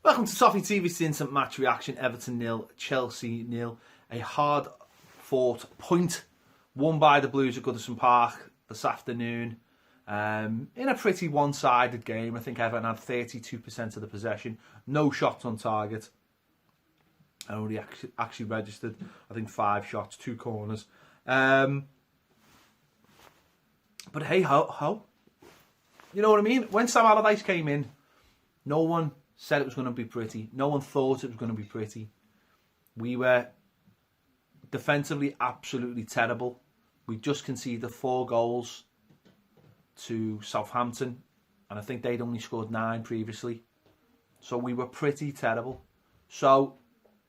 Welcome to Toffee TV's instant match reaction. Everton 0, Chelsea 0. A hard-fought point won by the Blues at Goodison Park this afternoon. In a pretty one-sided game. I think Everton had 32% of the possession. No shots on target. I only actually registered, I think, 5 shots, 2 corners. But hey ho. You know what I mean? When Sam Allardyce came in, no one said it was going to be pretty. No one thought it was going to be pretty. We were defensively absolutely terrible. We just conceded 4 goals to Southampton, and I think they'd only scored 9 previously. So we were pretty terrible. So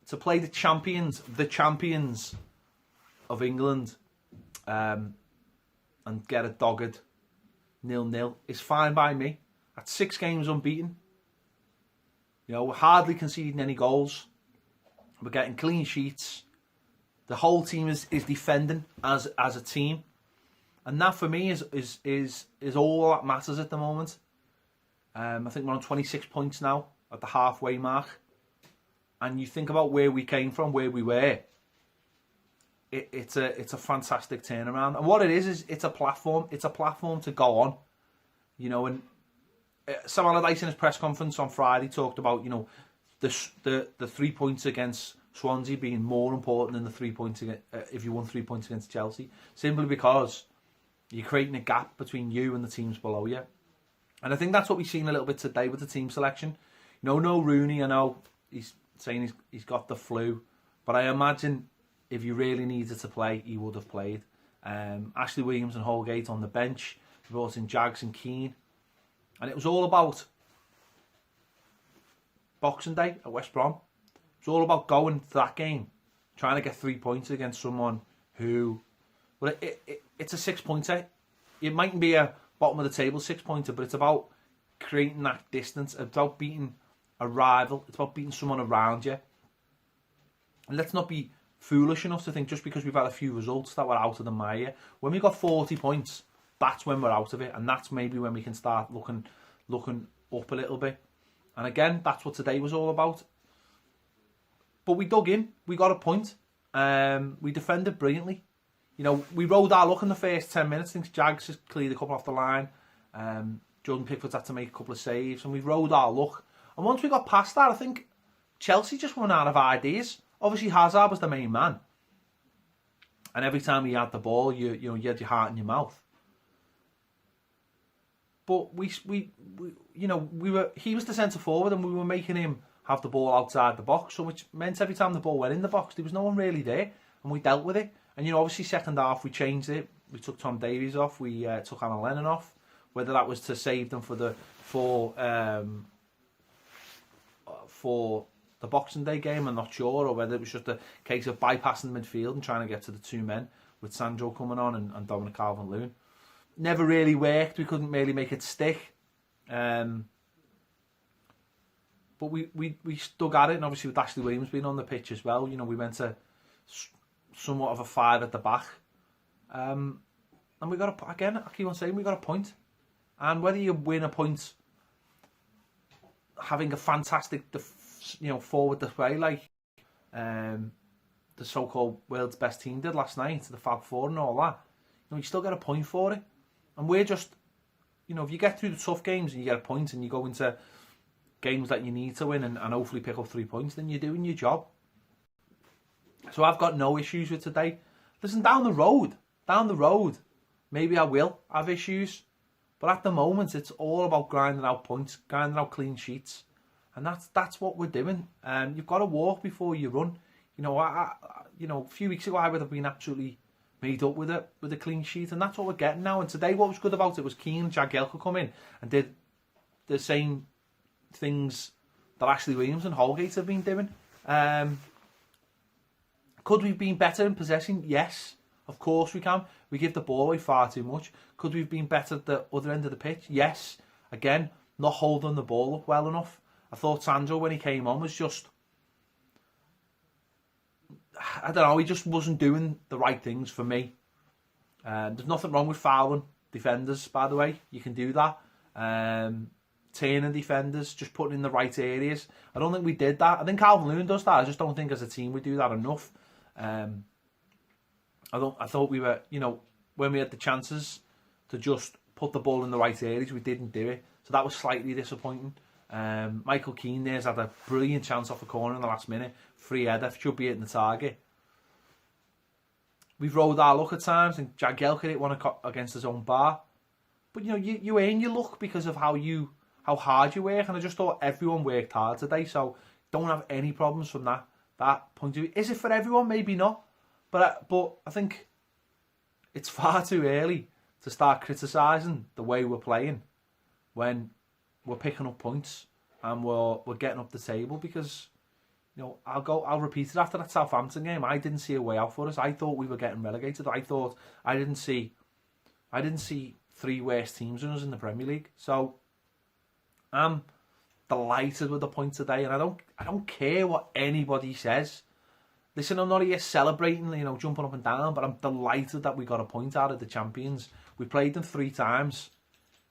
to play the champions of England, and get a dogged 0-0 is fine by me. At 6 games unbeaten. You know, we're hardly conceding any goals. We're getting clean sheets. The whole team is defending as a team. And that for me is all that matters at the moment. I think we're on 26 points now at the halfway mark. And you think about where we came from, where we were. It's a fantastic turnaround. And what it is it's a platform. It's a platform to go on. You know, and Sam Allardyce in his press conference on Friday talked about, you know, the 3 points against Swansea being more important than the 3 points if you won 3 points against Chelsea, simply because you're creating a gap between you and the teams below you. And I think that's what we've seen a little bit today with the team selection. You know, no Rooney. I know he's saying he's got the flu, but I imagine if you really needed to play, he would have played. Ashley Williams and Holgate on the bench. We brought in Jags and Keane. And it was all about Boxing Day at West Brom. It was all about going to that game, trying to get 3 points against someone who... Well, it's a 6-pointer. It mightn't be a bottom of the table 6-pointer, but it's about creating that distance. It's about beating a rival. It's about beating someone around you. And let's not be foolish enough to think just because we've had a few results that we're out of the mire. When we got 40 points, that's when we're out of it, and that's maybe when we can start looking up a little bit. And again, that's what today was all about. But we dug in, we got a point, we defended brilliantly. You know, we rode our luck in the first 10 minutes. I think Jags has cleared a couple off the line. Jordan Pickford's had to make a couple of saves, and we rode our luck. And once we got past that, I think Chelsea just went out of ideas. Obviously, Hazard was the main man, and every time he had the ball, you had your heart in your mouth. But he was the centre forward, and we were making him have the ball outside the box, so which meant every time the ball went in the box, there was no one really there, and we dealt with it. And you know, obviously, second half we changed it. We took Tom Davies off. We took Alan Lennon off. Whether that was to save them for the Boxing Day game, I'm not sure, or whether it was just a case of bypassing the midfield and trying to get to the 2 men with Sandro coming on and Dominic Calvert-Lewin. Never really worked. We couldn't really make it stick. But we stuck at it, and obviously with Ashley Williams being on the pitch as well, you know, we went to somewhat of a 5 at the back. And we got again, I keep on saying, we got a point. And whether you win a point having a fantastic forward display like the so-called world's best team did last night, the Fab Four and all that, you know, you still get a point for it. And we're just, you know, if you get through the tough games and you get a point and you go into games that you need to win and hopefully pick up 3 points, then you're doing your job. So I've got no issues with today. Listen, down the road, maybe I will have issues. But at the moment, it's all about grinding out points, grinding out clean sheets. And that's what we're doing. You've got to walk before you run. You know, a few weeks ago, I would have been absolutely made up with a clean sheet, and that's what we're getting now. And today, what was good about it was Keane and Jagielka come in and did the same things that Ashley Williams and Holgate have been doing. Could we have been better in possession? Yes, of course we can. We give the ball away far too much. Could we have been better at the other end of the pitch? Yes. Again, not holding the ball up well enough. I thought Sandro, when he came on, was just... I don't know, he just wasn't doing the right things for me. There's nothing wrong with fouling defenders, by the way. You can do that. turning defenders, just putting in the right areas. I don't think we did that. I think Calvert-Lewin does that. I just don't think as a team we do that enough. I thought we were, you know, when we had the chances to just put the ball in the right areas, we didn't do it. So that was slightly disappointing. Michael Keane there's had a brilliant chance off the corner in the last minute. Free header, should be hitting the target. We've rolled our luck at times, and Jagielka hit one against his own bar. But you know, you earn your luck because of how hard you work, and I just thought everyone worked hard today, so don't have any problems from that point of view. Is it for everyone? Maybe not, but I think it's far too early to start criticising the way we're playing when we're picking up points and we're getting up the table, because you know, I'll repeat it after that Southampton game. I didn't see a way out for us. I thought we were getting relegated. I didn't see 3 worst teams than us in the Premier League. So I'm delighted with the point today, and I don't care what anybody says. Listen, I'm not here celebrating, you know, jumping up and down, but I'm delighted that we got a point out of the champions. We played them 3 times,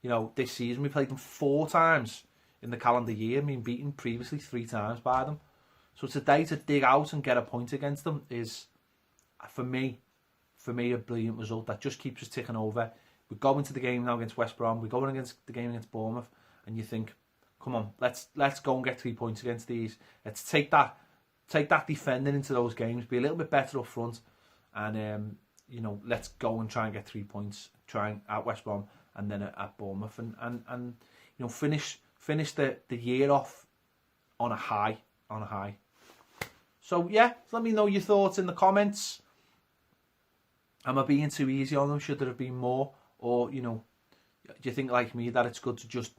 you know, this season. We played them 4 times in the calendar year, being beaten previously 3 times by them. So today to dig out and get a point against them is, for me, a brilliant result that just keeps us ticking over. We go into the game now against West Brom. We go in against the game against Bournemouth, and you think, come on, let's go and get 3 points against these. Let's take that defending into those games, be a little bit better up front, and you know, let's go and try and get 3 points, trying at West Brom and then at Bournemouth, and you know, finish the year off on a high. So yeah, let me know your thoughts in the comments. Am I being too easy on them? Should there have been more? Or, you know, do you think like me that it's good to just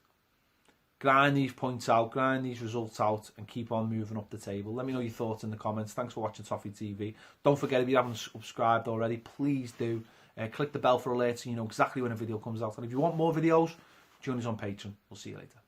grind these points out, grind these results out, and keep on moving up the table? Let me know your thoughts in the comments. Thanks for watching Toffee TV. Don't forget, if you haven't subscribed already, please do. Click the bell for alerts so you know exactly when a video comes out. And if you want more videos, join us on Patreon. We'll see you later.